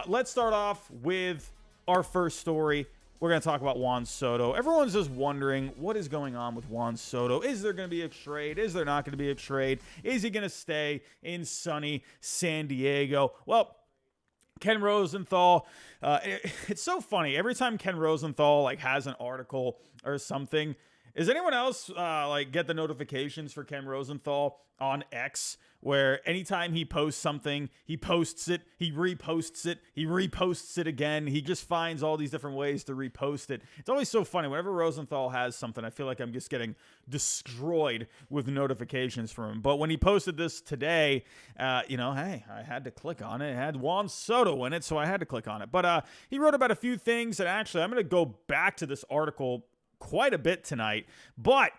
Let's start off with our first story. We're going to talk about Juan Soto. Everyone's just wondering what is going on with Juan Soto. Is there going to be a trade? Is there not going to be a trade? Is he going to stay in sunny San Diego? Well, Ken Rosenthal, it's so funny. Every time Ken Rosenthal has an article or something, does anyone else get the notifications for Ken Rosenthal on X, where anytime he posts something, he posts it, he reposts it, he reposts it again. He just finds all these different ways to repost it. It's always so funny. Whenever Rosenthal has something, I feel like I'm just getting destroyed with notifications from him. But when he posted this today, hey, I had to click on it. It had Juan Soto in it, so I had to click on it. But he wrote about a few things, and actually I'm going to go back to this article quite a bit tonight. But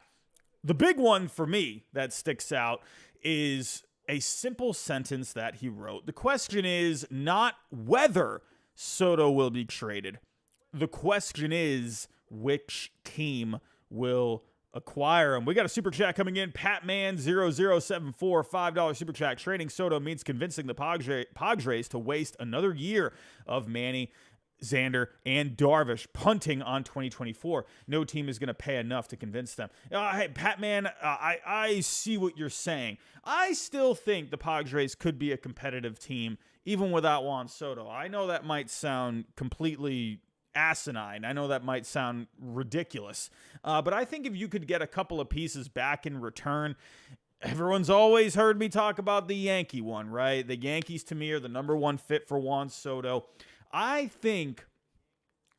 the big one for me that sticks out is a simple sentence that he wrote. The question is not whether Soto will be traded. The question is which team will acquire him. We got a super chat coming in. Patman0074, $5 super chat. Trading Soto means convincing the Padres to waste another year of Manny, Xander, and Darvish punting on 2024. No team is going to pay enough to convince them. Hey, Patman, I see what you're saying. I still think the Padres could be a competitive team even without Juan Soto. I know that might sound completely asinine. I know that might sound ridiculous. But I think if you could get a couple of pieces back in return, everyone's always heard me talk about the Yankee one, right? The Yankees, to me, are the number one fit for Juan Soto. I think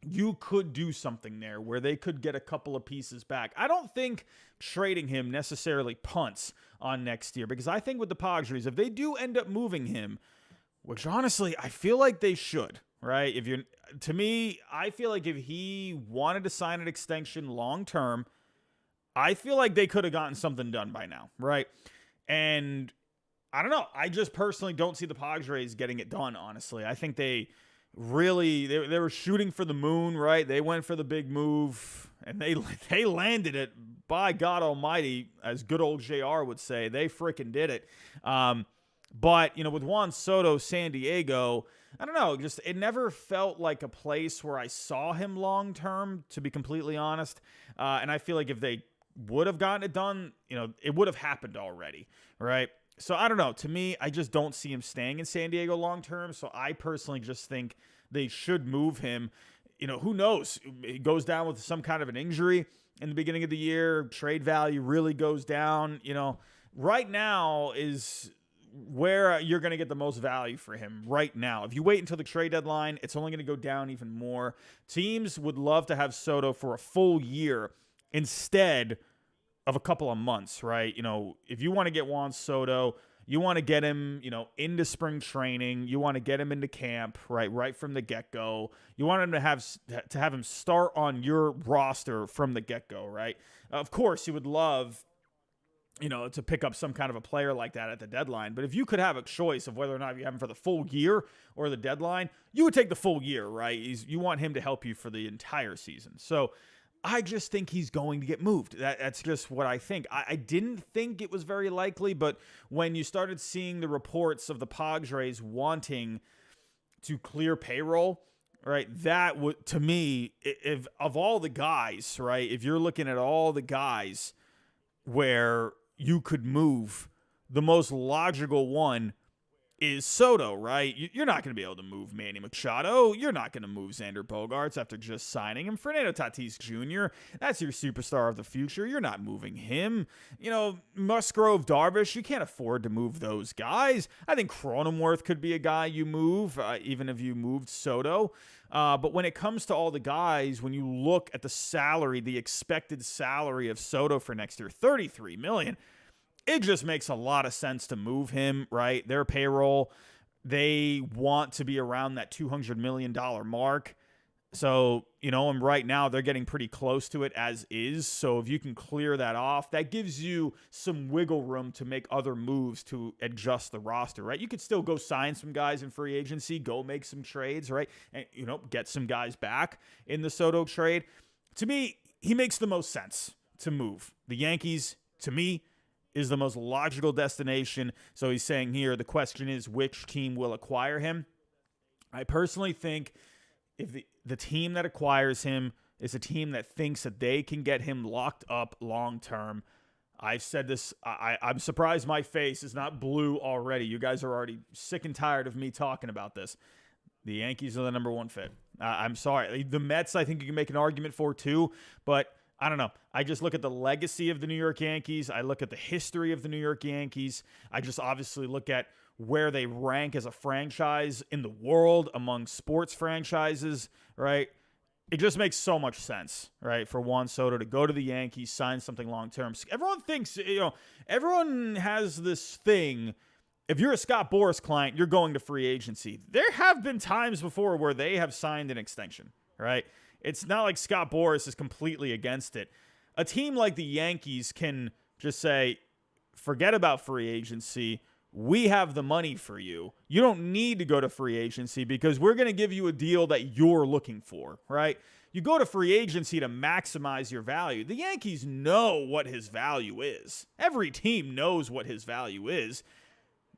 you could do something there where they could get a couple of pieces back. I don't think trading him necessarily punts on next year, because I think with the Padres, if they do end up moving him, which honestly I feel like they should, right? To me, I feel like if he wanted to sign an extension long term, I feel like they could have gotten something done by now, right? And I don't know. I just personally don't see the Padres getting it done, honestly. I think they were shooting for the moon, right? They went for the big move, and they landed it. By God Almighty, as good old JR would say, they freaking did it. But with Juan Soto, San Diego, I don't know, just it never felt like a place where I saw him long term, to be completely honest. And I feel like if they would have gotten it done, it would have happened already, right? So I don't know. To me, I just don't see him staying in San Diego long term. So I personally just think they should move him. Who knows? He goes down with some kind of an injury in the beginning of the year. Trade value really goes down. Right now is where you're going to get the most value for him right now. If you wait until the trade deadline, it's only going to go down even more. Teams would love to have Soto for a full year instead of a couple of months, right? If you want to get Juan Soto, you want to get him, into spring training. You want to get him into camp, right from the get-go. You want him to have him start on your roster from the get-go, right? Of course, you would love, to pick up some kind of a player like that at the deadline. But if you could have a choice of whether or not you have him for the full year or the deadline, you would take the full year, right? You want him to help you for the entire season. So I just think he's going to get moved. That's just what I think. I didn't think it was very likely, but when you started seeing the reports of the Padres wanting to clear payroll, right, that would, to me, if of all the guys, right, if you're looking at all the guys where you could move, the most logical one is Soto, right? You're not going to be able to move Manny Machado. You're not going to move Xander Bogaerts after just signing him. Fernando Tatis Jr., that's your superstar of the future. You're not moving him. Musgrove, Darvish, you can't afford to move those guys. I think Cronenworth could be a guy you move, even if you moved Soto. But when it comes to all the guys, when you look at the salary, the expected salary of Soto for next year, $33 million, it just makes a lot of sense to move him, right? Their payroll, they want to be around that $200 million mark. So, and right now they're getting pretty close to it as is. So if you can clear that off, that gives you some wiggle room to make other moves to adjust the roster, right? You could still go sign some guys in free agency, go make some trades, right? And, get some guys back in the Soto trade. To me, he makes the most sense to move. The Yankees, to me, is the most logical destination. So he's saying here, the question is which team will acquire him. I personally think if the team that acquires him is a team that thinks that they can get him locked up long term. I've said this. I'm surprised my face is not blue already. You guys are already sick and tired of me talking about this. The Yankees are the number one fit. I'm sorry. The Mets, I think you can make an argument for too, but I don't know. I just look at the legacy of the New York Yankees. I look at the history of the New York Yankees. I just obviously look at where they rank as a franchise in the world among sports franchises, right? It just makes so much sense, right, for Juan Soto to go to the Yankees, sign something long-term. Everyone thinks, everyone has this thing. If you're a Scott Boras client, you're going to free agency. There have been times before where they have signed an extension, right? It's not like Scott Boras is completely against it. A team like the Yankees can just say, forget about free agency. We have the money for you. You don't need to go to free agency because we're going to give you a deal that you're looking for, right? You go to free agency to maximize your value. The Yankees know what his value is. Every team knows what his value is.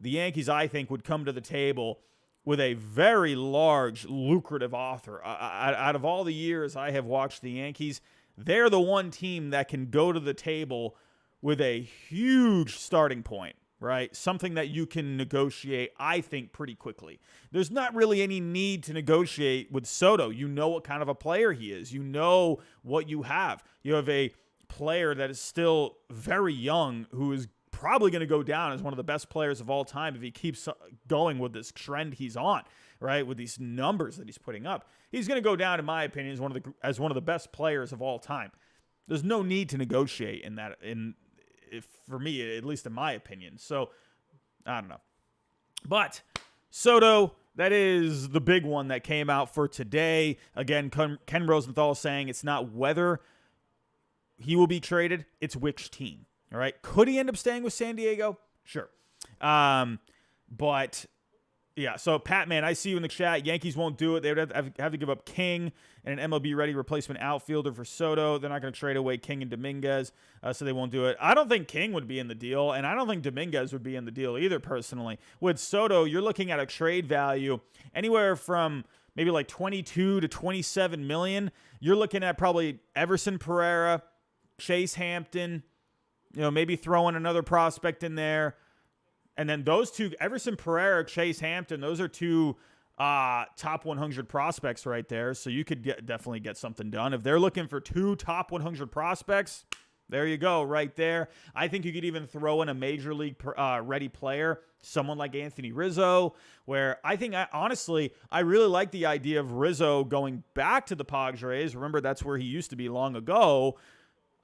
The Yankees, I think, would come to the table with a very large, lucrative offer. Out of all the years I have watched the Yankees, they're the one team that can go to the table with a huge starting point. Right? Something that you can negotiate, I think, pretty quickly. There's not really any need to negotiate with Soto. You know what kind of a player he is. You know what you have. You have a player that is still very young who is probably going to go down as one of the best players of all time if he keeps going with this trend he's on, right? With these numbers that he's putting up. He's going to go down, in my opinion, as one of the best players of all time. There's no need to negotiate in that, for me, at least in my opinion. So, I don't know. But Soto, that is the big one that came out for today. Again, Ken Rosenthal saying it's not whether he will be traded, it's which team. All right. Could he end up staying with San Diego? Sure. But yeah, so Pat, man, I see you in the chat. Yankees won't do it. They would have to give up King and an MLB-ready replacement outfielder for Soto. They're not going to trade away King and Dominguez, so they won't do it. I don't think King would be in the deal, and I don't think Dominguez would be in the deal either, personally. With Soto, you're looking at a trade value anywhere from maybe like 22 to 27 million. You're looking at probably Everson Pereira, Chase Hampton, maybe throwing another prospect in there. And then those two, Everson Pereira, Chase Hampton, those are two top 100 prospects right there. So you could definitely get something done. If they're looking for two top 100 prospects, there you go right there. I think you could even throw in a major league ready player, someone like Anthony Rizzo, where honestly, I really like the idea of Rizzo going back to the Padres. Remember, that's where he used to be long ago.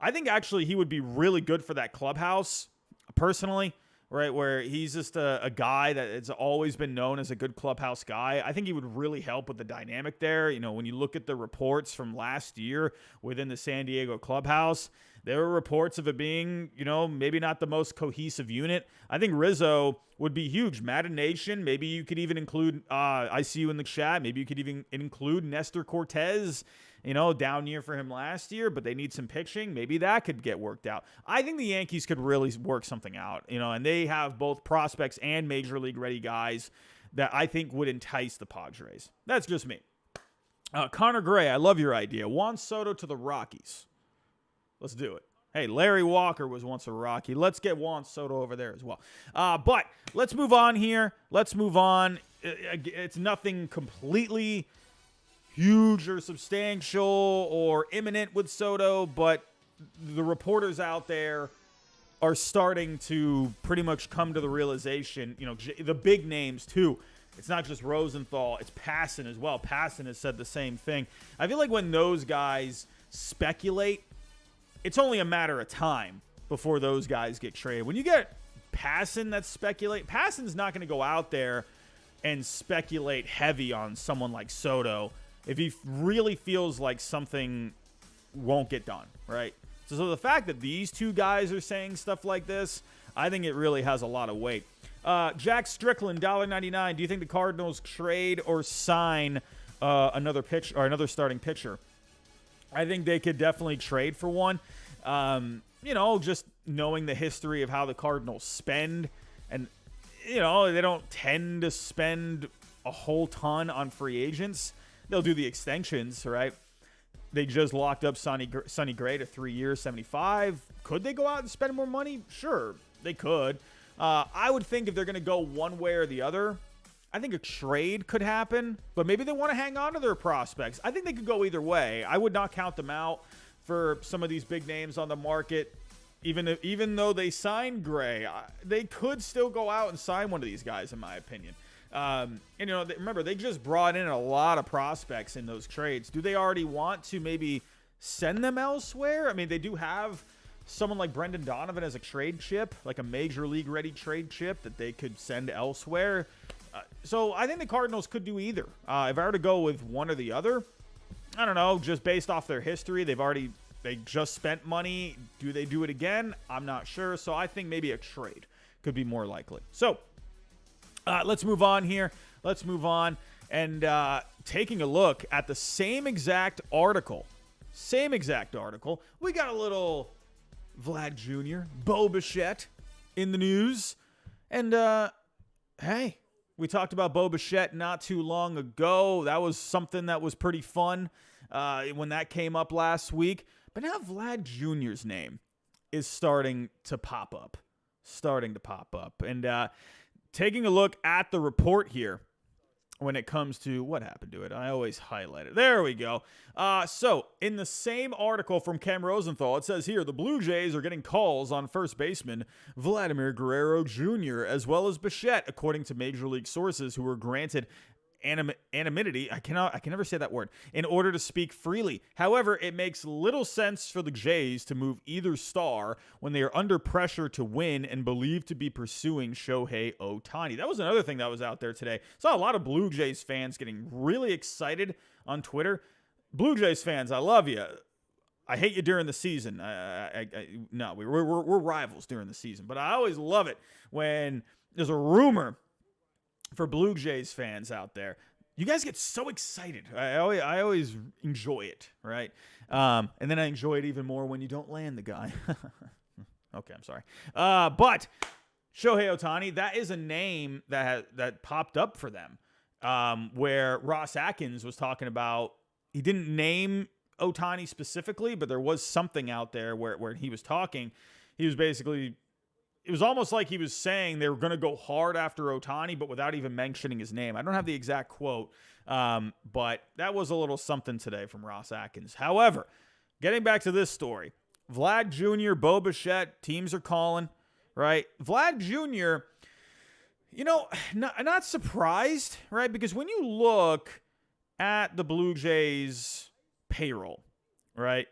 I think actually he would be really good for that clubhouse, personally. Right, where he's just a guy that has always been known as a good clubhouse guy. I think he would really help with the dynamic there. When you look at the reports from last year within the San Diego clubhouse, there were reports of it being, maybe not the most cohesive unit. I think Rizzo would be huge. Madden Nation, maybe you could even include, I see you in the chat, maybe you could even include Nestor Cortez, down year for him last year, but they need some pitching. Maybe that could get worked out. I think the Yankees could really work something out, and they have both prospects and major league ready guys that I think would entice the Padres. That's just me. Connor Gray, I love your idea. Juan Soto to the Rockies. Let's do it. Hey, Larry Walker was once a Rocky. Let's get Juan Soto over there as well. But let's move on here. Let's move on. It's nothing completely huge or substantial or imminent with Soto, but the reporters out there are starting to pretty much come to the realization, the big names too. It's not just Rosenthal, it's Passan as well. Passan has said the same thing. I feel like when those guys speculate, it's only a matter of time before those guys get traded. When you get Passan that speculate, Passan's not going to go out there and speculate heavy on someone like Soto if he really feels like something won't get done, right? So the fact that these two guys are saying stuff like this, I think it really has a lot of weight. Jack Strickland, $1.99. Do you think the Cardinals trade or sign another starting pitcher? I think they could definitely trade for one. Just knowing the history of how the Cardinals spend, and they don't tend to spend a whole ton on free agents. They'll do the extensions, right? They just locked up Sonny Gray to 3 years, 75. Could they go out and spend more money? Sure, they could. I would think if they're going to go one way or the other, I think a trade could happen, but maybe they want to hang on to their prospects. I think they could go either way. I would not count them out for some of these big names on the market. Even though they signed Gray, they could still go out and sign one of these guys, in my opinion. And, remember, they just brought in a lot of prospects in those trades. Do they already want to maybe send them elsewhere? I mean, they do have someone like Brendan Donovan as a trade chip, like a major league ready trade chip that they could send elsewhere. So I think the Cardinals could do either. If I were to go with one or the other, I don't know, just based off their history, they just spent money. Do they do it again? I'm not sure. So I think maybe a trade could be more likely. So let's move on here. Let's move on. And taking a look at the same exact article, we got a little Vlad Jr., Bo Bichette in the news. And, hey, we talked about Bo Bichette not too long ago. That was something that was pretty fun when that came up last week. But now Vlad Jr.'s name is starting to pop up. And taking a look at the report here when it comes to what happened to it. I always highlight it. There we go. So in the same article from Cam Rosenthal, it says here, the Blue Jays are getting calls on first baseman Vladimir Guerrero Jr. as well as Bichette, according to major league sources who were granted anonymity. I can never say that word, in order to speak freely. However, it makes little sense for the Jays to move either star when they are under pressure to win and believed to be pursuing Shohei Ohtani. That was another thing that was out there today. Saw a lot of Blue Jays fans getting really excited on Twitter. Blue Jays fans, I love you. I hate you during the season. No, we're rivals during the season, but I always love it when there's a rumor. For Blue Jays fans out there, you guys get so excited. I always enjoy it, right? And then I enjoy it even more when you don't land the guy. Okay, I'm sorry. But Shohei Ohtani, that is a name that popped up for them, where Ross Atkins was talking about. He didn't name Ohtani specifically, but there was something out there where he was talking. He was basically. It was almost like he was saying they were going to go hard after Ohtani, but without even mentioning his name. I don't have the exact quote, but that was a little something today from Ross Atkins. However, getting back to this story, Vlad Jr., Bo Bichette, teams are calling, right? Vlad Jr., not surprised, right? Because when you look at the Blue Jays payroll, right?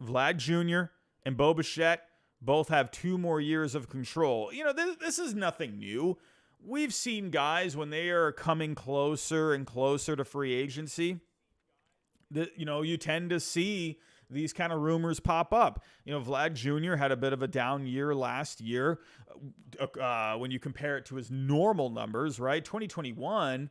Vlad Jr. and Bo Bichette both have 2 more years of control. This is nothing new. We've seen guys when they are coming closer and closer to free agency, you tend to see these kind of rumors pop up. Vlad Jr. had a bit of a down year last year when you compare it to his normal numbers, right? 2021,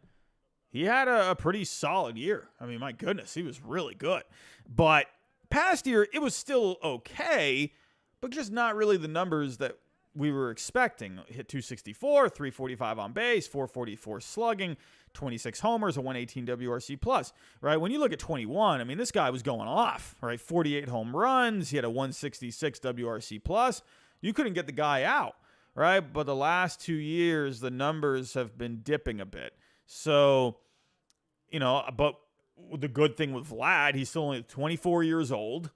he had a pretty solid year. I mean, my goodness, he was really good. But past year, it was still okay, but just not really the numbers that we were expecting. Hit 264, 345 on base, 444 slugging, 26 homers, a 118 WRC plus, right? When you look at 21, I mean, this guy was going off, right? 48 home runs. He had a 166 WRC plus. You couldn't get the guy out, right? But the last 2 years, the numbers have been dipping a bit. So, but the good thing with Vlad, he's still only 24 years old.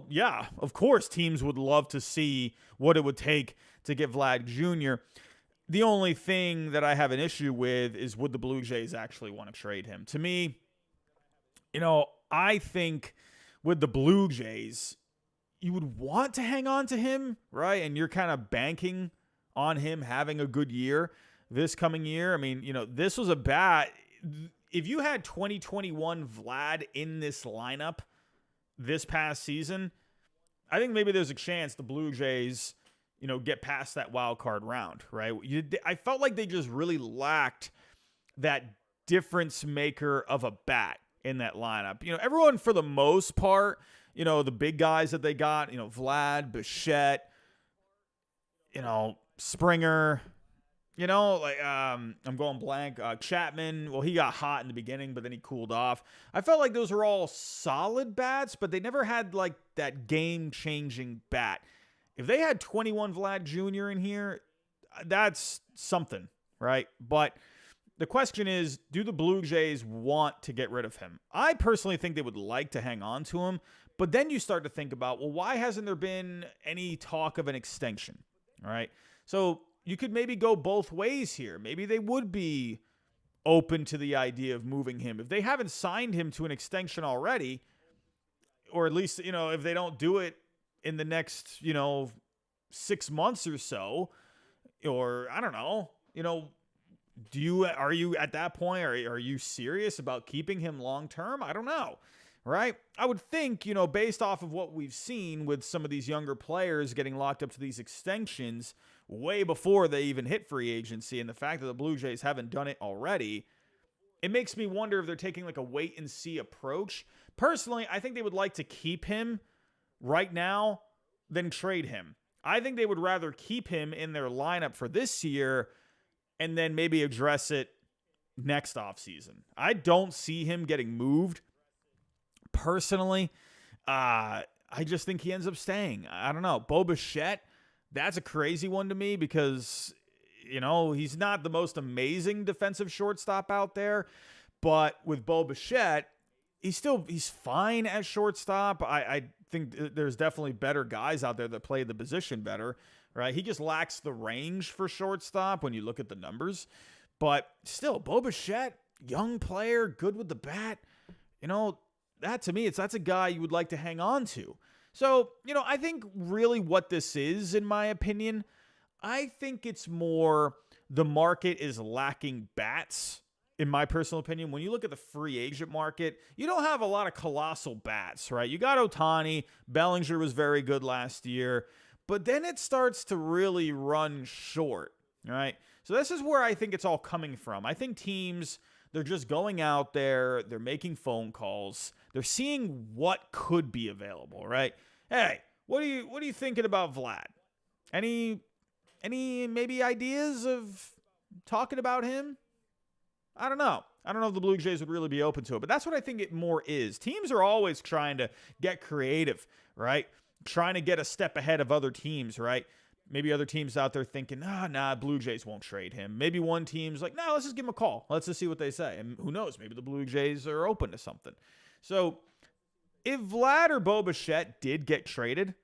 Yeah, of course, teams would love to see what it would take to get Vlad Jr. The only thing that I have an issue with is would the Blue Jays actually want to trade him? To me, I think with the Blue Jays, you would want to hang on to him, right? And you're kind of banking on him having a good year this coming year. I mean, this was a bat. If you had 2021 Vlad in this lineup this past season, I think maybe there's a chance the Blue Jays, get past that wild card round, right? I felt like they just really lacked that difference maker of a bat in that lineup. Everyone for the most part, the big guys that they got, Vlad, Bichette, Springer, Like I'm going blank. Chapman, well, he got hot in the beginning, but then he cooled off. I felt like those were all solid bats, but they never had like that game-changing bat. If they had 21 Vlad Jr. in here, that's something, right? But the question is, do the Blue Jays want to get rid of him? I personally think they would like to hang on to him, but then you start to think about, well, why hasn't there been any talk of an extension? All right. So you could maybe go both ways here. Maybe they would be open to the idea of moving him. If they haven't signed him to an extension already, or at least, if they don't do it in the next, 6 months or so, or I don't know, are you at that point, are you serious about keeping him long term? I don't know. Right? I would think, based off of what we've seen with some of these younger players getting locked up to these extensions way before they even hit free agency, and the fact that the Blue Jays haven't done it already, it makes me wonder if they're taking like a wait and see approach. Personally, I think they would like to keep him right now than trade him. I think they would rather keep him in their lineup for this year and then maybe address it next offseason. I don't see him getting moved. Personally, I just think he ends up staying. I don't know. Bichette, that's a crazy one to me because, he's not the most amazing defensive shortstop out there. But with Bichette, he's fine at shortstop. I think there's definitely better guys out there that play the position better, right? He just lacks the range for shortstop when you look at the numbers. But still, Bichette, young player, good with the bat, that to me, that's a guy you would like to hang on to. So, I think really what this is, in my opinion, I think it's more the market is lacking bats, in my personal opinion. When you look at the free agent market, you don't have a lot of colossal bats, right? You got Ohtani, Bellinger was very good last year, but then it starts to really run short, right? So this is where I think it's all coming from. I think teams, they're just going out there, they're making phone calls, they're seeing what could be available, right? Hey, what are you thinking about Vlad? Any maybe ideas of talking about him? I don't know. I don't know if the Blue Jays would really be open to it, but that's what I think it more is. Teams are always trying to get creative, right? Trying to get a step ahead of other teams, right? Maybe other teams out there thinking, Blue Jays won't trade him. Maybe one team's like, let's just give him a call. Let's just see what they say. And who knows? Maybe the Blue Jays are open to something. So if Vlad or Bichette did get traded,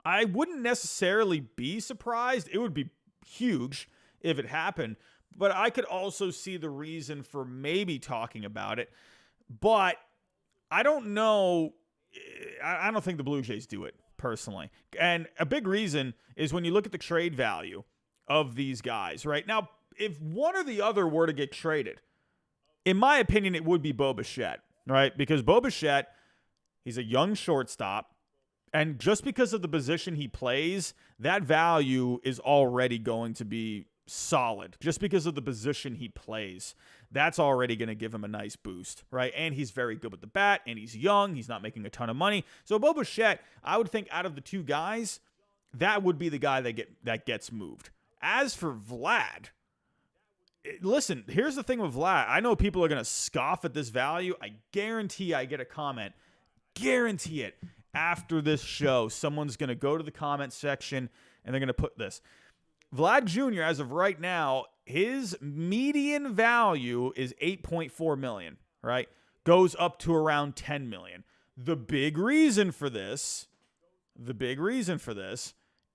I wouldn't necessarily be surprised. It would be huge if it happened. But I could also see the reason for maybe talking about it. But I don't know. I don't think the Blue Jays do it, personally. And a big reason is when you look at the trade value of these guys, right? Now, if one or the other were to get traded, in my opinion, it would be Bichette, right? Because Bichette, he's a young shortstop. And just because of the position he plays, that value is already going to be solid. Just because of the position he plays, that's already going to give him a nice boost, right? And he's very good with the bat, and he's young. He's not making a ton of money. So Bichette, I would think out of the two guys, that would be the guy that gets moved. As for Vlad, listen, here's the thing with Vlad. I know people are going to scoff at this value. I guarantee I get a comment. Guarantee it. After this show, someone's going to go to the comment section and they're going to put this. Vlad Jr., as of right now, his median value is $8.4 million, right? Goes up to around $10 million. The big reason for this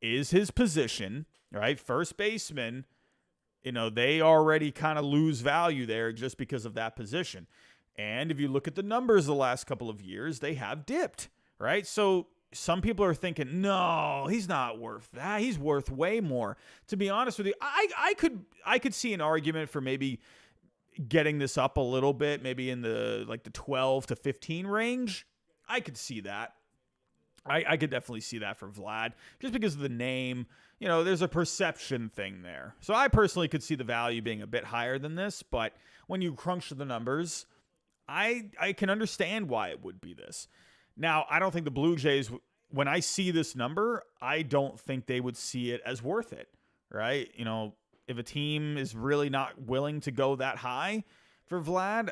is his position, right? First baseman, they already kind of lose value there just because of that position. And if you look at the numbers the last couple of years, they have dipped. Right? So some people are thinking, no, he's not worth that. He's worth way more. To be honest with you, I could see an argument for maybe getting this up a little bit, maybe in the 12 to 15 range. I could see that. I could definitely see that for Vlad, just because of the name. There's a perception thing there. So I personally could see the value being a bit higher than this, but when you crunch the numbers, I can understand why it would be this. Now, I don't think the Blue Jays, when I see this number, I don't think they would see it as worth it, right? if a team is really not willing to go that high for Vlad,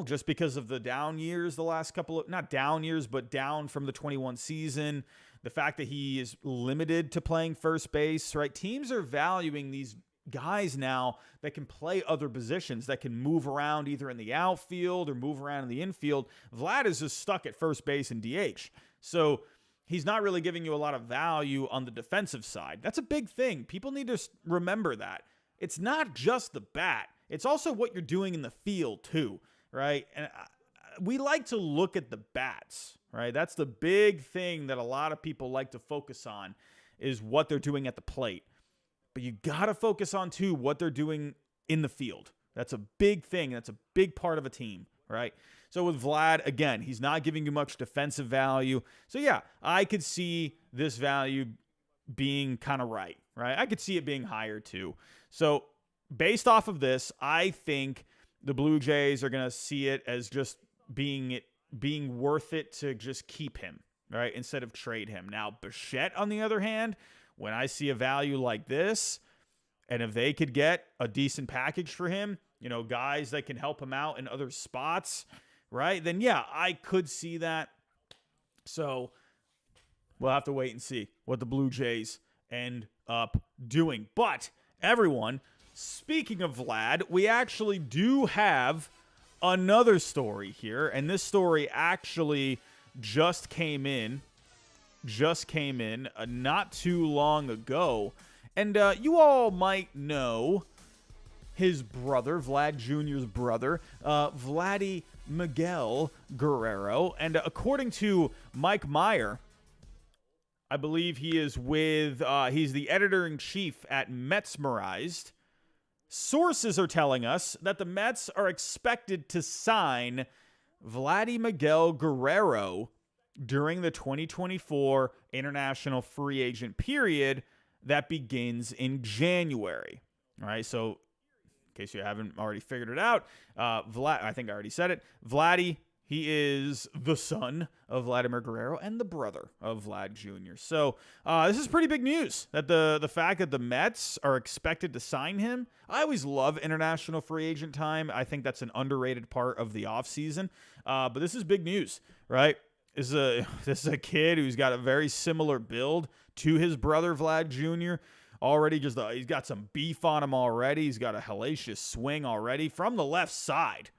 just because of the down years, the last couple of, not down years, but down from the 21 season, the fact that he is limited to playing first base, right? Teams are valuing these guys now that can play other positions, that can move around either in the outfield or move around in the infield. Vlad is just stuck at first base and DH. So he's not really giving you a lot of value on the defensive side. That's a big thing. People need to remember that. It's not just the bat. It's also what you're doing in the field too, right? And we like to look at the bats, right? That's the big thing that a lot of people like to focus on, is what they're doing at the plate. But you got to focus on, too, what they're doing in the field. That's a big thing. That's a big part of a team, right? So with Vlad, again, he's not giving you much defensive value. So, yeah, I could see this value being kind of right? I could see it being higher, too. So based off of this, I think the Blue Jays are going to see it as just being worth it to just keep him, right, instead of trade him. Now, Bichette, on the other hand, when I see a value like this, and if they could get a decent package for him, guys that can help him out in other spots, right, then yeah, I could see that. So we'll have to wait and see what the Blue Jays end up doing. But everyone, speaking of Vlad, we actually do have another story here, and this story actually just came in not too long ago. And you all might know his brother, Vlad Jr.'s brother, Vladdy Miguel Guerrero. And according to Mike Meyer, I believe he is he's the editor-in-chief at Metsmerized. Sources are telling us that the Mets are expected to sign Vladdy Miguel Guerrero during the 2024 international free agent period that begins in January. All right, so in case you haven't already figured it out, Vlad, I think I already said it, Vladdy, he is the son of Vladimir Guerrero and the brother of Vlad Jr. So this is pretty big news, that the fact that the Mets are expected to sign him. I always love international free agent time. I think that's an underrated part of the offseason. But this is big news, right? This is a kid who's got a very similar build to his brother Vlad Jr. Already, he's got some beef on him already. He's got a hellacious swing already from the left side.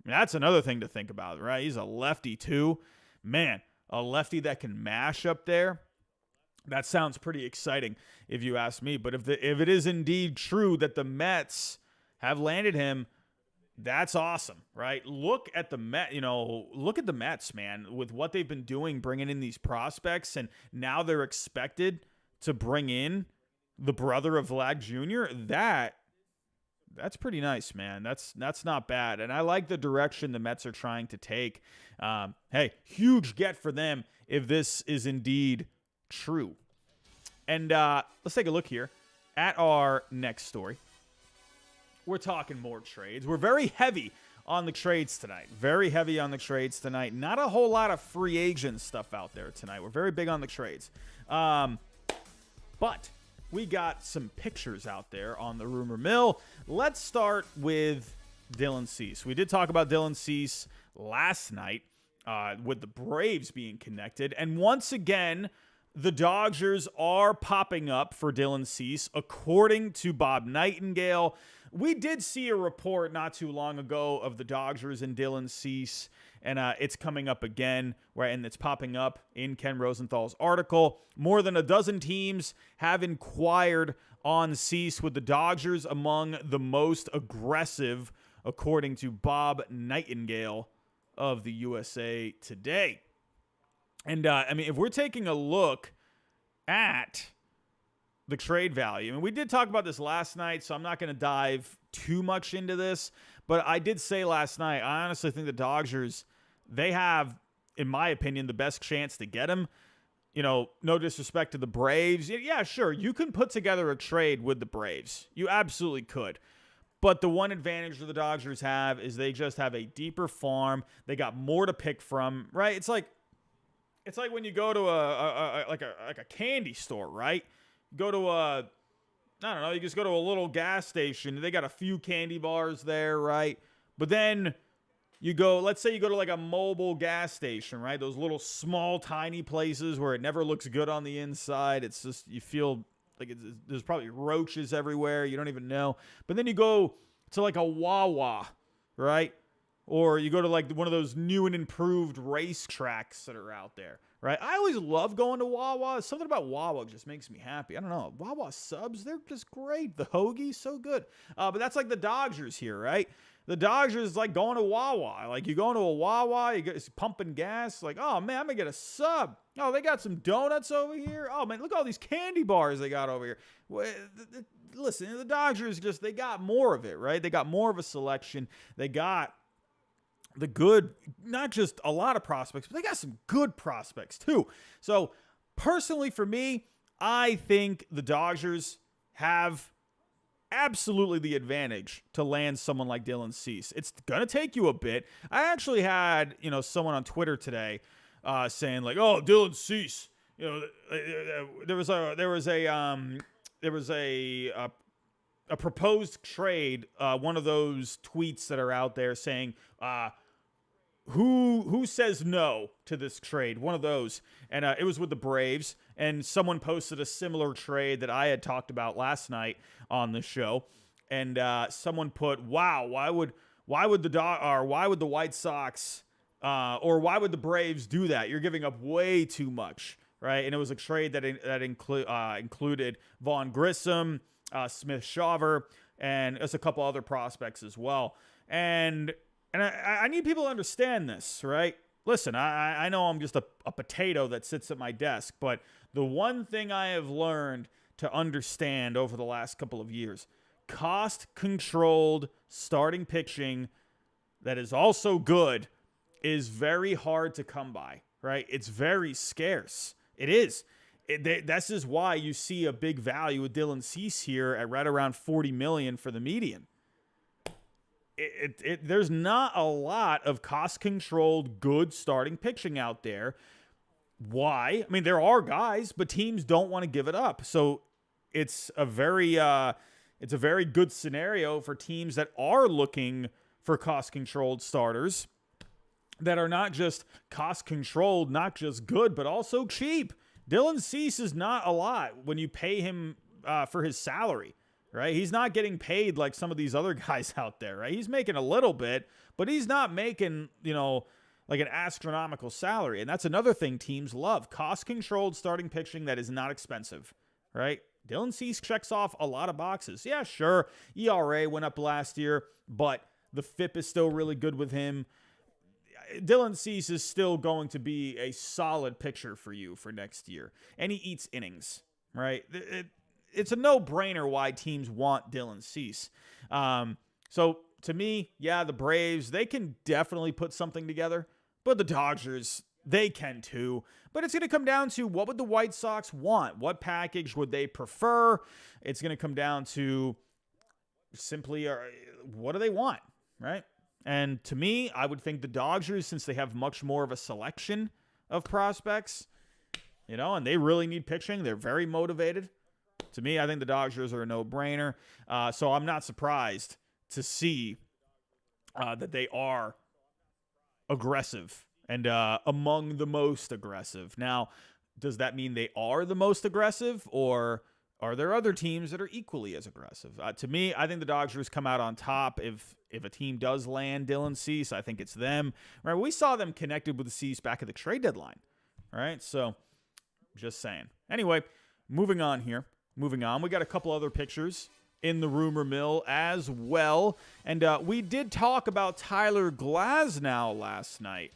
That's another thing to think about, right? He's a lefty too. Man, a lefty that can mash up there. That sounds pretty exciting if you ask me. But if it is indeed true that the Mets have landed him, that's awesome, right? Look at the Mets, man, with what they've been doing, bringing in these prospects, and now they're expected to bring in the brother of Vlad Jr. That's pretty nice, man. That's not bad. And I like the direction the Mets are trying to take. Hey, huge get for them if this is indeed true. And let's take a look here at our next story. We're talking more trades. We're very heavy on the trades tonight. Not a whole lot of free agent stuff out there tonight. We're very big on the trades. But we got some pictures out there on the rumor mill. Let's start with Dylan Cease. We did talk about Dylan Cease last night with the Braves being connected. And once again, the Dodgers are popping up for Dylan Cease, according to Bob Nightingale. We did see a report not too long ago of the Dodgers and Dylan Cease, and it's coming up again, right? And it's popping up in Ken Rosenthal's article. More than a dozen teams have inquired on Cease, with the Dodgers among the most aggressive, according to Bob Nightingale of the USA Today. And, if we're taking a look at the trade value, and we did talk about this last night, so I'm not going to dive too much into this, but I did say last night, I honestly think the Dodgers, they have, in my opinion, the best chance to get him. No disrespect to the Braves. Yeah, sure, you can put together a trade with the Braves. You absolutely could. But the one advantage that the Dodgers have is they just have a deeper farm. They got more to pick from, right? It's like when you go to a candy store, right? Go to I don't know, you just go to a little gas station. They got a few candy bars there, right? But then you go, let's say you go to like a mobile gas station, right? Those little small, tiny places where it never looks good on the inside. It's just, you feel like there's probably roaches everywhere. You don't even know. But then you go to like a Wawa, right? Or you go to like one of those new and improved race tracks that are out there, right? I always love going to Wawa. Something about Wawa just makes me happy. I don't know. Wawa subs, they're just great. The hoagie, so good. But that's like the Dodgers here, right? The Dodgers is like going to Wawa. Like you go into a Wawa, you get pumping gas. Like, oh man, I'm gonna get a sub. Oh, they got some donuts over here. Oh man, look at all these candy bars they got over here. Listen, the Dodgers they got more of it, right? They got more of a selection. They got the good, not just a lot of prospects, but they got some good prospects too. So personally for me, I think the Dodgers have absolutely the advantage to land someone like Dylan Cease. It's going to take you a bit. I actually had, someone on Twitter today saying like, "Oh, Dylan Cease, there was a proposed trade, one of those tweets that are out there saying, who says no to this trade? One of those. And it was with the Braves. And someone posted a similar trade that I had talked about last night on the show. And someone put, wow, why would the White Sox or why would the Braves do that? You're giving up way too much, right? And it was a trade that included Vaughn Grissom, Smith Shawver, and there's a couple other prospects as well. And I need people to understand this, right? Listen, I know I'm just a potato that sits at my desk, but the one thing I have learned to understand over the last couple of years, cost-controlled starting pitching that is also good is very hard to come by, right? It's very scarce. It is. This is why you see a big value with Dylan Cease here at right around $40 million for the median. There's not a lot of cost-controlled, good starting pitching out there. Why? I mean, there are guys, but teams don't want to give it up. So it's a very good scenario for teams that are looking for cost-controlled starters that are not just cost-controlled, not just good, but also cheap. Dylan Cease is not a lot when you pay him for his salary. Right? He's not getting paid like some of these other guys out there, right? He's making a little bit, but he's not making, like an astronomical salary. And that's another thing teams love. Cost-controlled starting pitching that is not expensive, right? Dylan Cease checks off a lot of boxes. Yeah, sure. ERA went up last year, but the FIP is still really good with him. Dylan Cease is still going to be a solid pitcher for you for next year. And he eats innings, right? It's a no-brainer why teams want Dylan Cease. So to me, yeah, the Braves, they can definitely put something together, but the Dodgers, they can too. But it's going to come down to what would the White Sox want? What package would they prefer? It's going to come down to simply what do they want, right? And to me, I would think the Dodgers, since they have much more of a selection of prospects, and they really need pitching, they're very motivated. To me, I think the Dodgers are a no-brainer. So I'm not surprised to see that they are aggressive and among the most aggressive. Now, does that mean they are the most aggressive, or are there other teams that are equally as aggressive? To me, I think the Dodgers come out on top. If a team does land Dylan Cease, I think it's them. Right? We saw them connected with Cease back at the trade deadline. Right? So, just saying. Anyway, moving on here. Moving on, we got a couple other pictures in the rumor mill as well. And we did talk about Tyler Glasnow last night.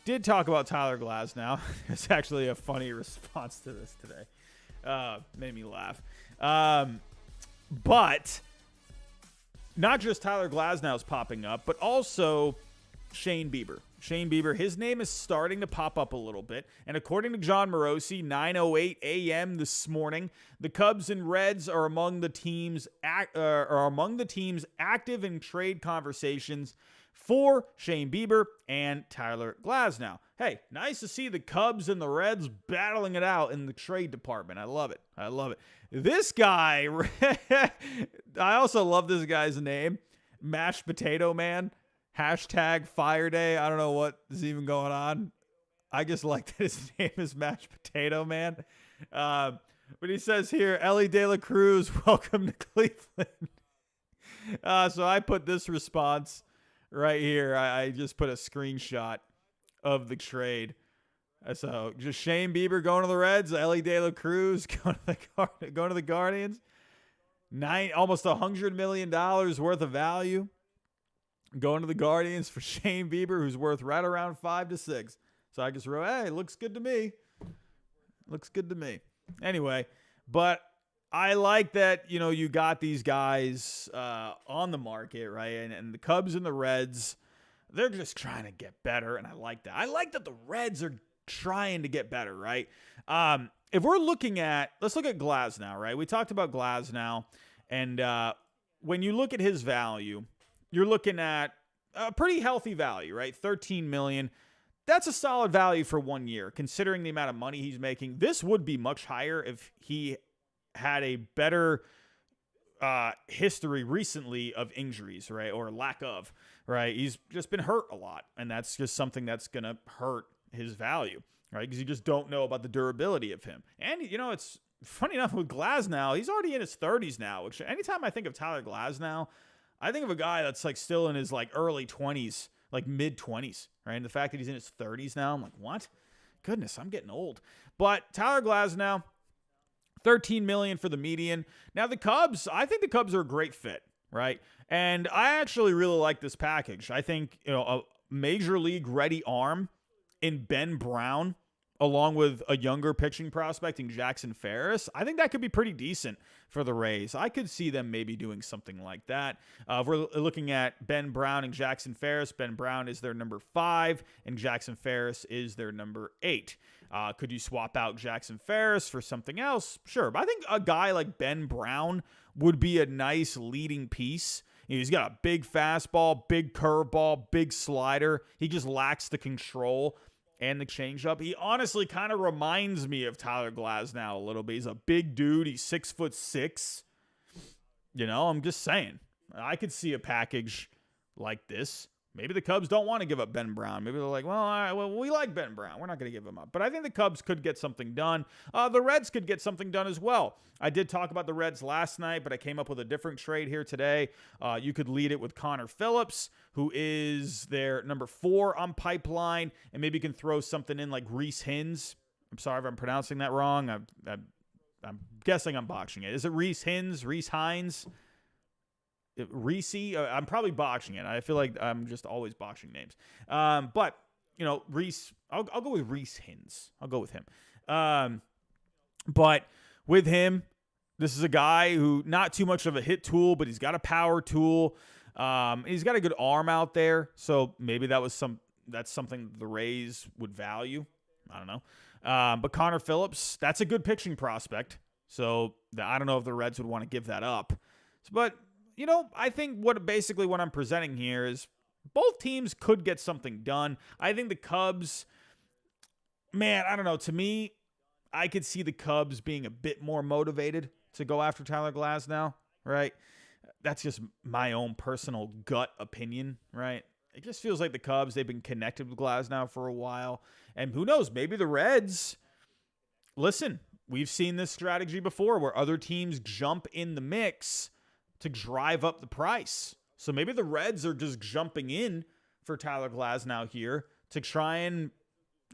It's actually a funny response to this today. Made me laugh. But not just Tyler Glasnow's popping up, but also Shane Bieber. Shane Bieber, his name is starting to pop up a little bit. And according to John Morosi, 9:08 a.m. this morning, the Cubs and Reds are among the teams active in trade conversations for Shane Bieber and Tyler Glasnow. Hey, nice to see the Cubs and the Reds battling it out in the trade department. I love it. I love it. This guy, I also love this guy's name, Mashed Potato Man. Hashtag Fire Day. I don't know what is even going on. I just like that his name is Mashed Potato Man. But he says here, Ellie De La Cruz, welcome to Cleveland. So I put this response right here. I just put a screenshot of the trade. So just Shane Bieber going to the Reds, Ellie De La Cruz going to the Guardians. Almost $100 million worth of value going to the Guardians for Shane Bieber, who's worth right around 5 to 6. So I just wrote, hey, looks good to me. Looks good to me. Anyway, but I like that, you got these guys on the market, right? And the Cubs and the Reds, they're just trying to get better, and I like that. I like that the Reds are trying to get better, right? If we're let's look at Glasnow, right? We talked about Glasnow, and when you look at his value, you're looking at a pretty healthy value, right? $13 million. That's a solid value for 1 year, considering the amount of money he's making. This would be much higher if he had a better history recently of injuries, right? Or lack of, right? He's just been hurt a lot, and that's just something that's going to hurt his value, right? Because you just don't know about the durability of him. And, it's funny enough with Glasnow, he's already in his 30s now, which anytime I think of Tyler Glasnow, I think of a guy that's still in his early 20s, mid 20s, right? And the fact that he's in his 30s now, I'm like, what? Goodness, I'm getting old. But Tyler Glasnow, $13 million for the median. Now the Cubs, I think the Cubs are a great fit, right? And I actually really like this package. I think, a major league ready arm in Ben Brown, along with a younger pitching prospect in Jackson Ferris, I think that could be pretty decent for the Rays. I could see them maybe doing something like that. If we're looking at Ben Brown and Jackson Ferris, Ben Brown is their number 5, and Jackson Ferris is their number 8. Could you swap out Jackson Ferris for something else? Sure, but I think a guy like Ben Brown would be a nice leading piece. He's got a big fastball, big curveball, big slider. He just lacks the control and the changeup. He honestly kind of reminds me of Tyler Glasnow a little bit. He's a big dude. He's 6'6". I'm just saying. I could see a package like this. Maybe the Cubs don't want to give up Ben Brown. Maybe they're like, well, all right, well, we like Ben Brown. We're not going to give him up. But I think the Cubs could get something done. The Reds could get something done as well. I did talk about the Reds last night, but I came up with a different trade here today. You could lead it with Connor Phillips, who is their number 4 on pipeline, and maybe you can throw something in like Reese Hins. I'm sorry if I'm pronouncing that wrong. I'm guessing I'm botching it. Is it Reese Hins? Reese Hines? Reese, I'm probably botching it. I feel like I'm just always botching names. But, Reese, I'll go with Reese Hins. I'll go with him. But with him, this is a guy who not too much of a hit tool, but he's got a power tool. He's got a good arm out there. So maybe that's something the Rays would value. I don't know. But Connor Phillips, that's a good pitching prospect. So I don't know if the Reds would want to give that up. But I think what I'm presenting here is both teams could get something done. I think the Cubs, man, I don't know. To me, I could see the Cubs being a bit more motivated to go after Tyler Glasnow, right? That's just my own personal gut opinion, right? It just feels like the Cubs, they've been connected with Glasnow for a while. And who knows, maybe the Reds, listen, we've seen this strategy before where other teams jump in the mix to drive up the price. So maybe the Reds are just jumping in for Tyler Glasnow here to try and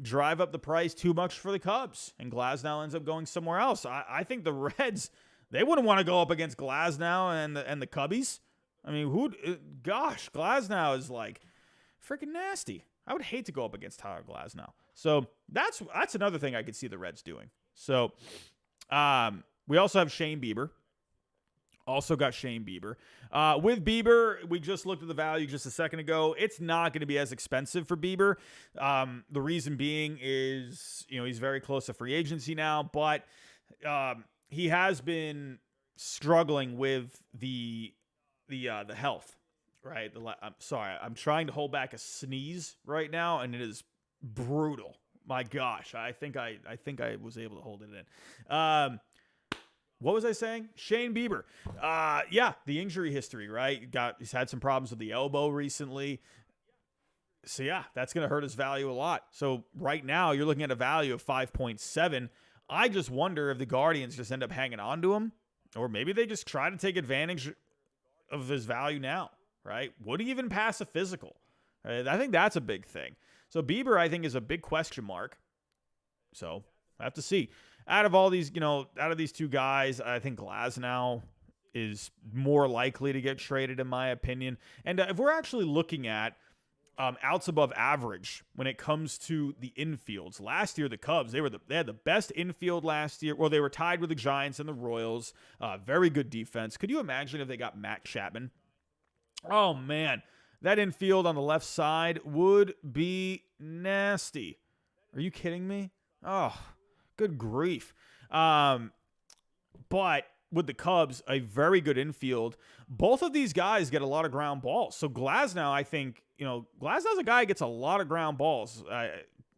drive up the price too much for the Cubs. And Glasnow ends up going somewhere else. I think the Reds, they wouldn't want to go up against Glasnow and the Cubbies. I mean, Glasnow is freaking nasty. I would hate to go up against Tyler Glasnow. So that's another thing I could see the Reds doing. So we also have Shane Bieber. Also got Shane Bieber. With Bieber, we just looked at the value just a second ago. It's not going to be as expensive for Bieber. The reason being is, he's very close to free agency now, but he has been struggling with the health, right? I'm sorry. I'm trying to hold back a sneeze right now, and it is brutal. My gosh. I think I was able to hold it in. What was I saying? Shane Bieber. The injury history, right? He's had some problems with the elbow recently. So, yeah, that's going to hurt his value a lot. So, right now, you're looking at a value of 5.7. I just wonder if the Guardians just end up hanging on to him, or maybe they just try to take advantage of his value now, right? Would he even pass a physical? Right? I think that's a big thing. So, Bieber, I think, is a big question mark. So, I have to see. Out of all these, out of these two guys, I think Glasnow is more likely to get traded, in my opinion. And if we're actually looking at outs above average when it comes to the infields, last year the Cubs, they had the best infield last year. Well, they were tied with the Giants and the Royals. Very good defense. Could you imagine if they got Matt Chapman? Oh man, that infield on the left side would be nasty. Are you kidding me? Oh. Good grief. But with the Cubs, a very good infield. Both of these guys get a lot of ground balls. So Glasnow, I think, Glasnow's a guy who gets a lot of ground balls.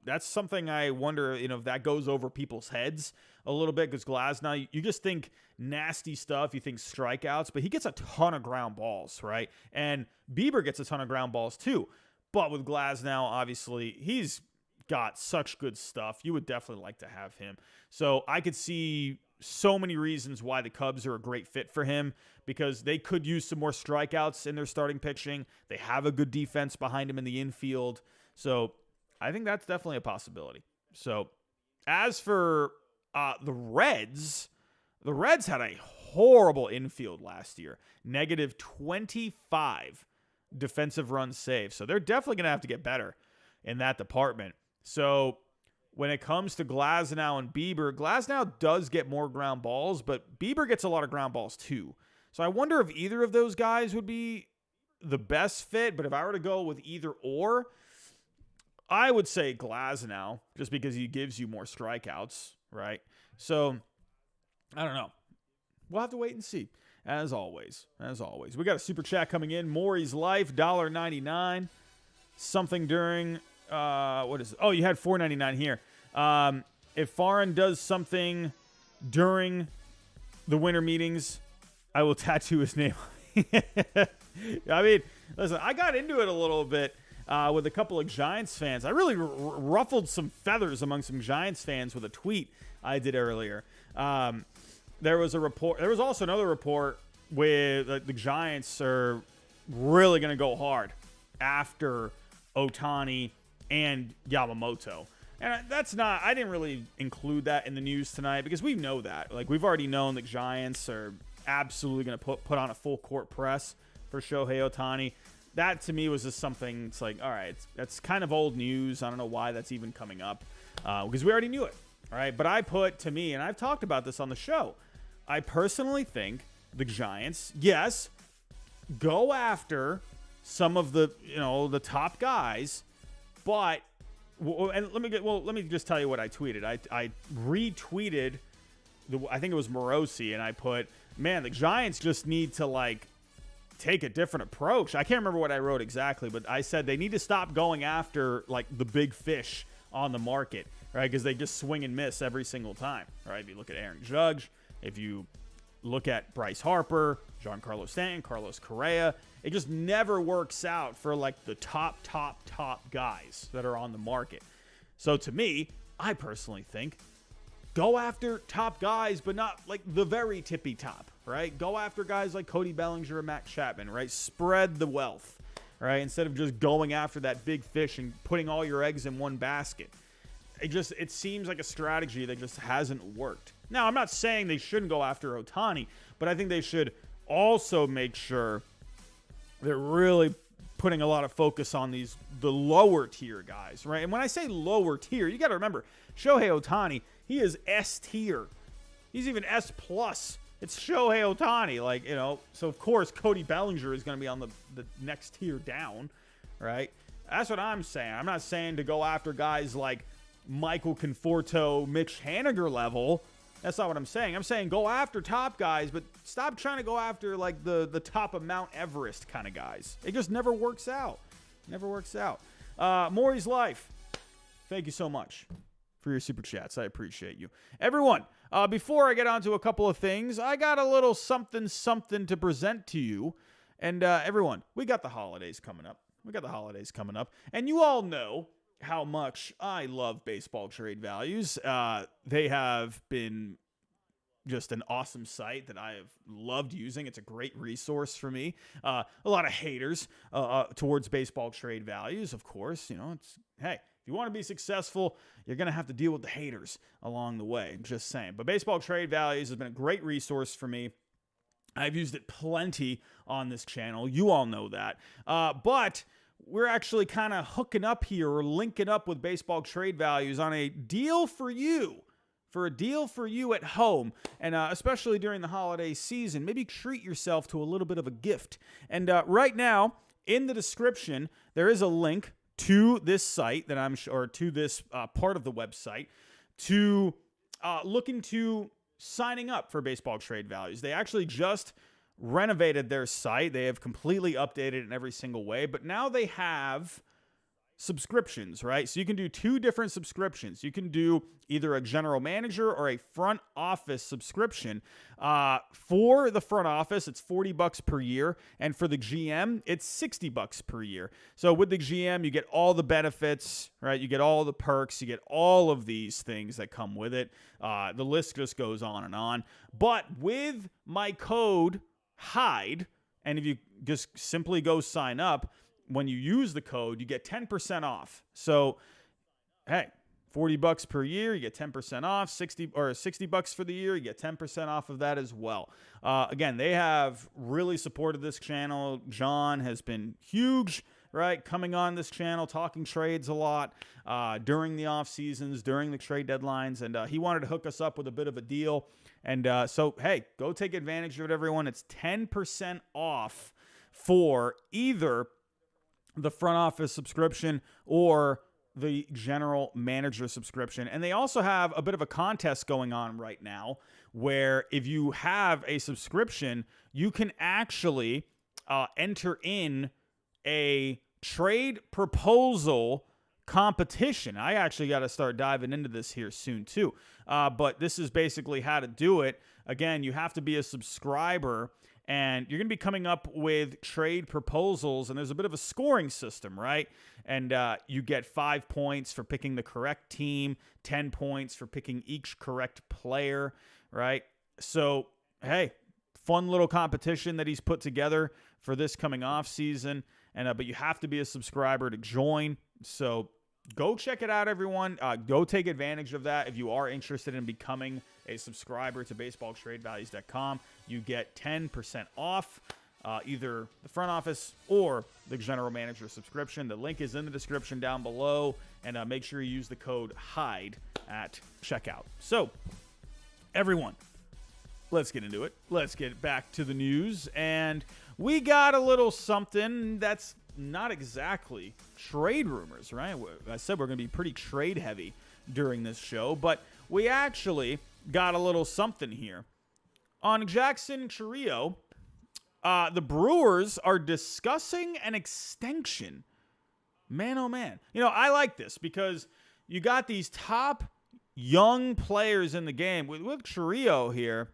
That's something I wonder, if that goes over people's heads a little bit, because Glasnow, you just think nasty stuff. You think strikeouts, but he gets a ton of ground balls, right? And Bieber gets a ton of ground balls too. But with Glasnow, obviously, he's got such good stuff. You would definitely like to have him. So I could see so many reasons why the Cubs are a great fit for him, because they could use some more strikeouts in their starting pitching. They have a good defense behind him in the infield. So I think that's definitely a possibility. So as for the Reds had a horrible infield last year. Negative 25 defensive runs saved. So they're definitely going to have to get better in that department. So when it comes to Glasnow and Bieber, Glasnow does get more ground balls, but Bieber gets a lot of ground balls too. So I wonder if either of those guys would be the best fit. But if I were to go with either or, I would say Glasnow, just because he gives you more strikeouts, right? So I don't know. We'll have to wait and see. As always. We got a super chat coming in. Maury's Life, $1.99. Something during... what is it? Oh, you had $4.99 here. If Foreign does something during the winter meetings, I will tattoo his name. I mean, listen, I got into it a little bit with a couple of Giants fans. I really ruffled some feathers among some Giants fans with a tweet I did earlier. There was a report. There was also another report where the Giants are really going to go hard after Ohtani and Yamamoto. And I didn't really include that in the news tonight, because we know that. Like, we've already known the Giants are absolutely going to put on a full court press for Shohei Ohtani. That to me was just something, it's like, all right, that's kind of old news. I don't know why that's even coming up, because we already knew it. All right. But I put, to me, and I've talked about this on the show, I personally think the Giants, yes, go after some of the, the top guys, but and let me just tell you what I tweeted. I retweeted I think it was Morosi, and I put, man, the Giants just need to take a different approach. I can't remember what I wrote exactly, but I said they need to stop going after the big fish on the market, right? Because they just swing and miss every single time, right? If you look at Aaron Judge, if you look at Bryce Harper, Giancarlo Stanton, Carlos Correa, it just never works out for the top guys that are on the market. So to me, I personally think go after top guys, but not the very tippy top, right? Go after guys like Cody Bellinger and Matt Chapman, right? Spread the wealth, right? Instead of just going after that big fish and putting all your eggs in one basket. It seems like a strategy that just hasn't worked. Now, I'm not saying they shouldn't go after Ohtani, but I think they should also make sure they're really putting a lot of focus on the lower tier guys, right? And when I say lower tier, you got to remember, Shohei Ohtani, he is S tier. He's even S plus It's Shohei Ohtani. Like, so of course Cody Bellinger is going to be on the next tier down, right? That's what I'm saying. I'm not saying to go after guys like Michael Conforto, Mitch Haniger level. That's not what I'm saying. I'm saying go after top guys, but stop trying to go after like the top of Mount Everest kind of guys. It just never works out. Never works out. Maury's Life. Thank you so much for your super chats. I appreciate you. Everyone, before I get on to a couple of things, I got a little something to present to you. And everyone, we got the holidays coming up. And you all know how much I love baseball trade values. They have been just an awesome site that I have loved using. It's a great resource for me. A lot of haters towards baseball trade values, of course. Hey, if you want to be successful, you're going to have to deal with the haters along the way. I'm just saying. But baseball trade values has been a great resource for me. I've used it plenty on this channel. You all know that. But we're actually kind of hooking up here or linking up with baseball trade values on a deal for you. For a deal for you at home, and especially during the holiday season, maybe treat yourself to a little bit of a gift. And right now, in the description, there is a link to this site that or to this part of the website to look into signing up for baseball trade values. They actually just renovated their site. They have completely updated it in every single way, but now they have subscriptions, right? So you can do two different subscriptions. You can do either a general manager or a front office subscription. For the front office, it's $40 per year, and for the GM, it's $60 per year. So with the GM, you get all the benefits, right? You get all the perks, you get all of these things that come with it. The list just goes on and on. But with my code HIDE, and if you just simply go sign up, when you use the code, you get 10% off. So, hey, $40 per year, you get 10% off. $60 for the year, you get 10% off of that as well. Again, they have really supported this channel. John has been huge, right? Coming on this channel, talking trades a lot during the off seasons, during the trade deadlines, and he wanted to hook us up with a bit of a deal. And so, hey, go take advantage of it, everyone. It's 10% off for either the front office subscription or the general manager subscription. And they also have a bit of a contest going on right now where if you have a subscription, you can actually enter in a trade proposal competition. I actually got to start diving into this here soon too. But this is basically how to do it. Again, you have to be a subscriber, and you're going to be coming up with trade proposals, and there's a bit of a scoring system, right? And you get 5 points for picking the correct team, 10 points for picking each correct player, right? So, hey, fun little competition that he's put together for this coming off season. And but you have to be a subscriber to join. So go check it out, everyone. Go take advantage of that. If you are interested in becoming a subscriber to baseballtradevalues.com, you get 10% off either the front office or the general manager subscription. The link is in the description down below, and make sure you use the code HIDE at checkout. So, everyone, let's get into it. Let's get back to the news, and we got a little something that's not exactly trade rumors, right? I said we're going to be pretty trade heavy during this show, but we actually got a little something here. On Jackson Chourio, the Brewers are discussing an extension. Man, oh man. You know, I like this because you got these top young players in the game. With Chourio here,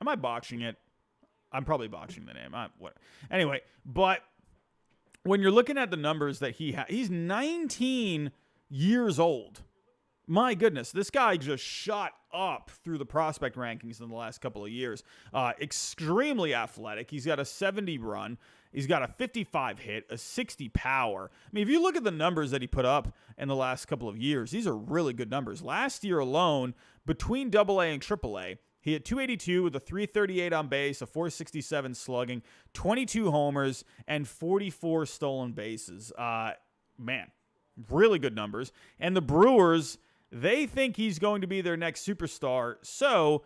am I botching it? I'm probably botching the name. Anyway, but when you're looking at the numbers that he has, he's 19 years old. My goodness, this guy just shot up through the prospect rankings in the last couple of years. Extremely athletic. He's got a 70 run. He's got a 55 hit, a 60 power. I mean, if you look at the numbers that he put up in the last couple of years, these are really good numbers. Last year alone, between AA and AAA, he hit 282 with a 338 on base, a 467 slugging, 22 homers, and 44 stolen bases. Man, really good numbers. And the Brewers, they think he's going to be their next superstar. So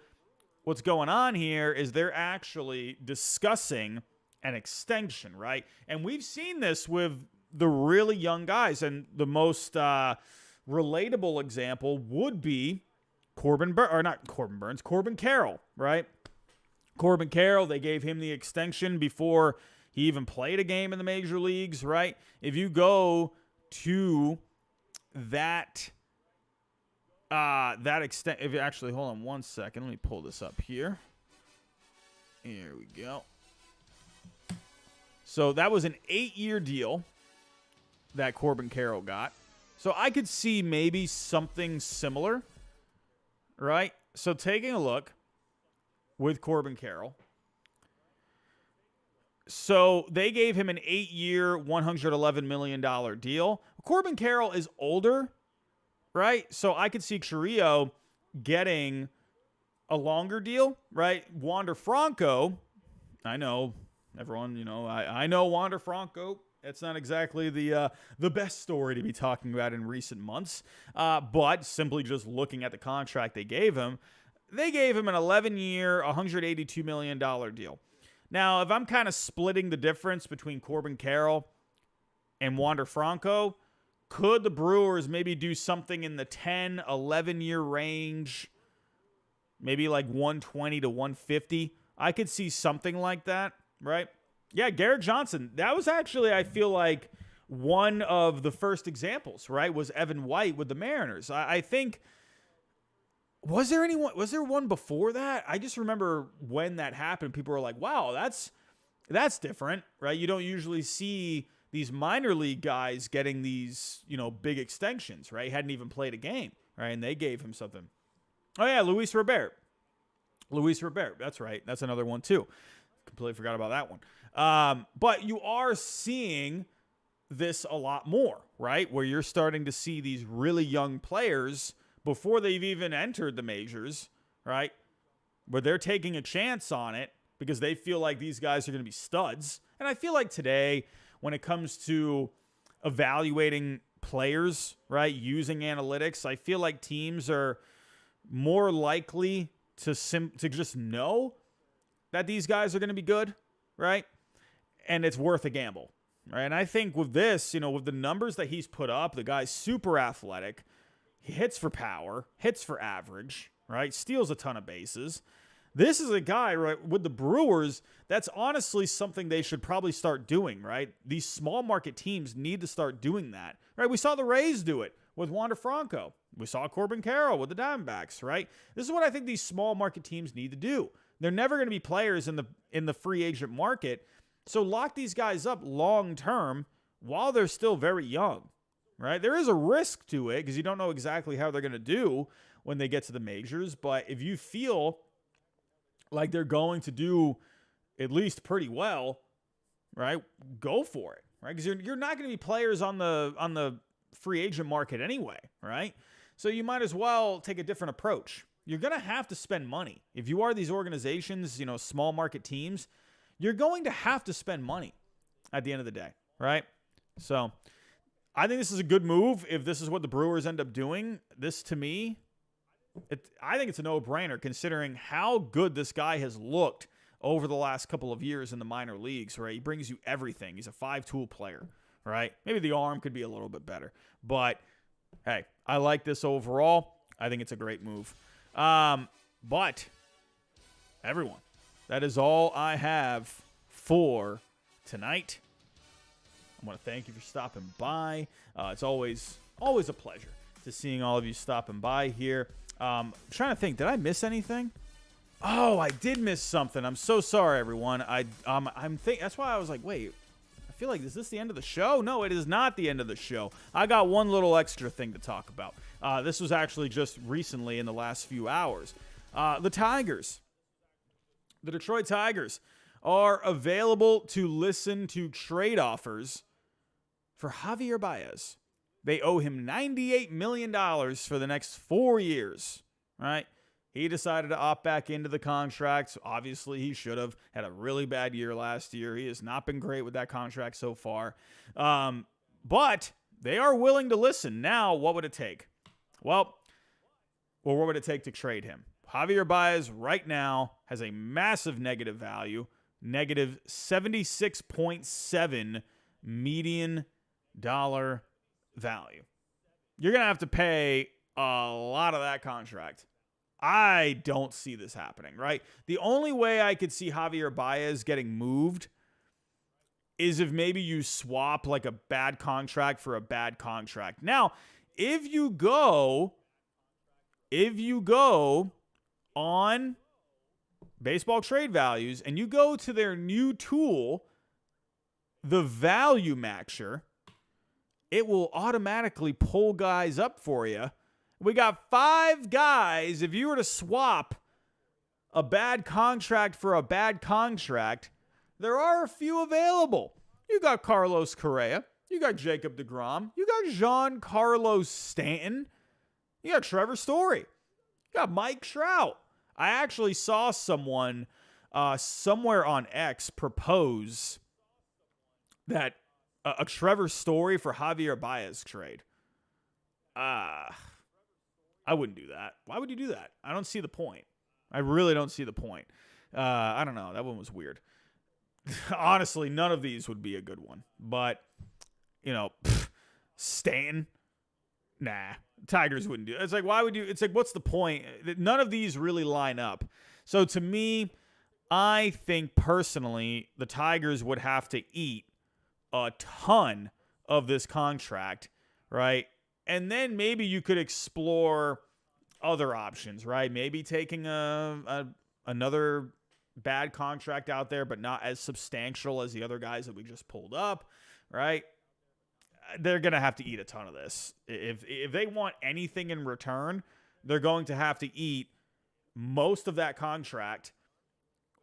what's going on here is they're actually discussing an extension, right? And we've seen this with the really young guys, and the most relatable example would be Corbin Carroll, right? Corbin Carroll, they gave him the extension before he even played a game in the major leagues, right? If you go to that extent, if you actually, hold on one second, let me pull this up here. Here we go. So that was an 8-year deal that Corbin Carroll got. So I could see maybe something similar, right? So taking a look with Corbin Carroll. So they gave him an 8-year, $111 million deal. Corbin Carroll is older, right? So I could see Chiriot getting a longer deal, right? Wander Franco, I know everyone, I know Wander Franco. It's not exactly the best story to be talking about in recent months. But simply just looking at the contract they gave him an 11-year, $182 million deal. Now, if I'm kind of splitting the difference between Corbin Carroll and Wander Franco, could the Brewers maybe do something in the 10, 11-year range? Maybe like 120 to 150? I could see something like that, right? Yeah, Garrett Johnson. That was actually, I feel like, one of the first examples, right? Was Evan White with the Mariners. I think, was there one before that? I just remember when that happened, people were like, wow, that's different, right? You don't usually see these minor league guys getting these, big extensions, right? He hadn't even played a game, right? And they gave him something. Oh, yeah, Luis Robert. That's right. That's another one, too. Completely forgot about that one. But you are seeing this a lot more, right? Where you're starting to see these really young players before they've even entered the majors, right? Where they're taking a chance on it because they feel like these guys are going to be studs. And I feel like today, when it comes to evaluating players, right, using analytics, I feel like teams are more likely to just know that these guys are going to be good, right? And it's worth a gamble, right? And I think with this, with the numbers that he's put up, the guy's super athletic. He hits for power, hits for average, right? Steals a ton of bases. This is a guy, right, with the Brewers, that's honestly something they should probably start doing, right? These small market teams need to start doing that, right? We saw the Rays do it with Wander Franco. We saw Corbin Carroll with the Diamondbacks, right? This is what I think these small market teams need to do. They're never going to be players in the free agent market. So lock these guys up long term while they're still very young, right? There is a risk to it because you don't know exactly how they're going to do when they get to the majors. But if you feel like they're going to do at least pretty well, right, go for it, right? Because you're not going to be players on the free agent market anyway, right? So you might as well take a different approach. You're going to have to spend money. If you are these organizations, small market teams, you're going to have to spend money at the end of the day, right? So I think this is a good move. If this is what the Brewers end up doing, this to me, I think it's a no-brainer considering how good this guy has looked over the last couple of years in the minor leagues, right? He brings you everything. He's a 5-tool player, right? Maybe the arm could be a little bit better. But, hey, I like this overall. I think it's a great move. But, everyone, that is all I have for tonight. I want to thank you for stopping by. It's always a pleasure to seeing all of you stopping by here. I'm trying to think, did I miss anything? Oh, I did miss something. I'm so sorry, everyone. That's why I was like, wait, I feel like, is this the end of the show? No, it is not the end of the show. I got one little extra thing to talk about. This was actually just recently in the last few hours. The Detroit Tigers are available to listen to trade offers for Javier Baez. They owe him $98 million for the next 4 years, right? He decided to opt back into the contract. Obviously, he should have. Had a really bad year last year. He has not been great with that contract so far. But they are willing to listen. Now, what would it take? Well, what would it take to trade him? Javier Baez right now has a massive negative value, negative 76.7 median dollar value. You're going to have to pay a lot of that contract. I don't see this happening, right? The only way I could see Javier Baez getting moved is if maybe you swap like a bad contract for a bad contract. Now, if you go on baseball trade values and you go to their new tool, the value matcher, it will automatically pull guys up for you. We got 5 guys. If you were to swap a bad contract for a bad contract, there are a few available. You got Carlos Correa. You got Jacob deGrom. You got Giancarlo Stanton. You got Trevor Story. You got Mike Trout. I actually saw someone somewhere on X propose that a Trevor Story for Javier Baez trade. I wouldn't do that. Why would you do that? I don't see the point. I really don't see the point. I don't know. That one was weird. Honestly, none of these would be a good one. But, Stanton, nah. Tigers wouldn't do it. It's like, why would you? It's like, what's the point? None of these really line up. So to me, I think personally, the Tigers would have to eat a ton of this contract, right? And then maybe you could explore other options, right? Maybe taking another bad contract out there, but not as substantial as the other guys that we just pulled up, right? They're going to have to eat a ton of this. If they want anything in return, they're going to have to eat most of that contract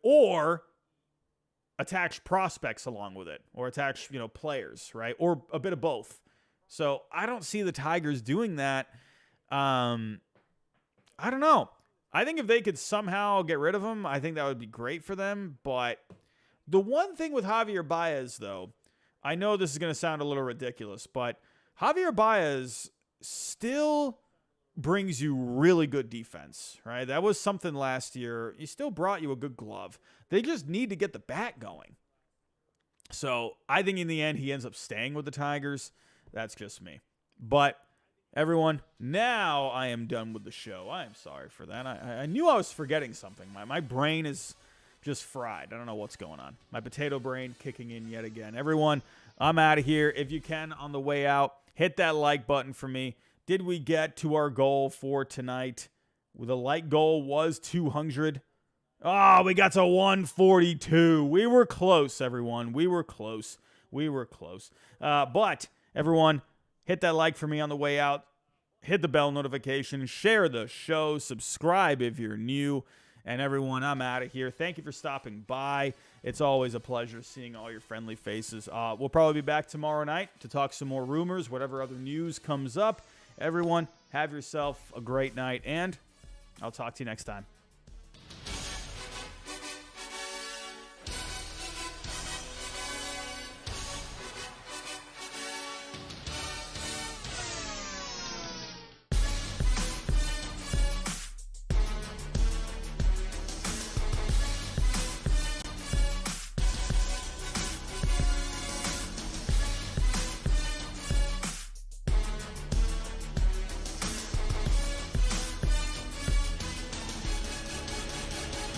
or attach prospects along with it, or attach, players, right? Or a bit of both. So I don't see the Tigers doing that. I don't know. I think if they could somehow get rid of him, I think that would be great for them. But the one thing with Javier Baez, though, I know this is going to sound a little ridiculous, but Javier Baez still brings you really good defense, right? That was something last year. He still brought you a good glove. They just need to get the bat going. So I think in the end, he ends up staying with the Tigers. That's just me. But everyone, now I am done with the show. I am sorry for that. I knew I was forgetting something. My brain is just fried. I don't know what's going on. My potato brain kicking in yet again. Everyone, I'm out of here. If you can, on the way out, hit that like button for me. Did we get to our goal for tonight? The like goal was 200. Oh, we got to 142. We were close, everyone. We were close. But everyone, hit that like for me on the way out. Hit the bell notification. Share the show. Subscribe if you're new. And everyone, I'm out of here. Thank you for stopping by. It's always a pleasure seeing all your friendly faces. We'll probably be back tomorrow night to talk some more rumors, whatever other news comes up. Everyone, have yourself a great night, and I'll talk to you next time.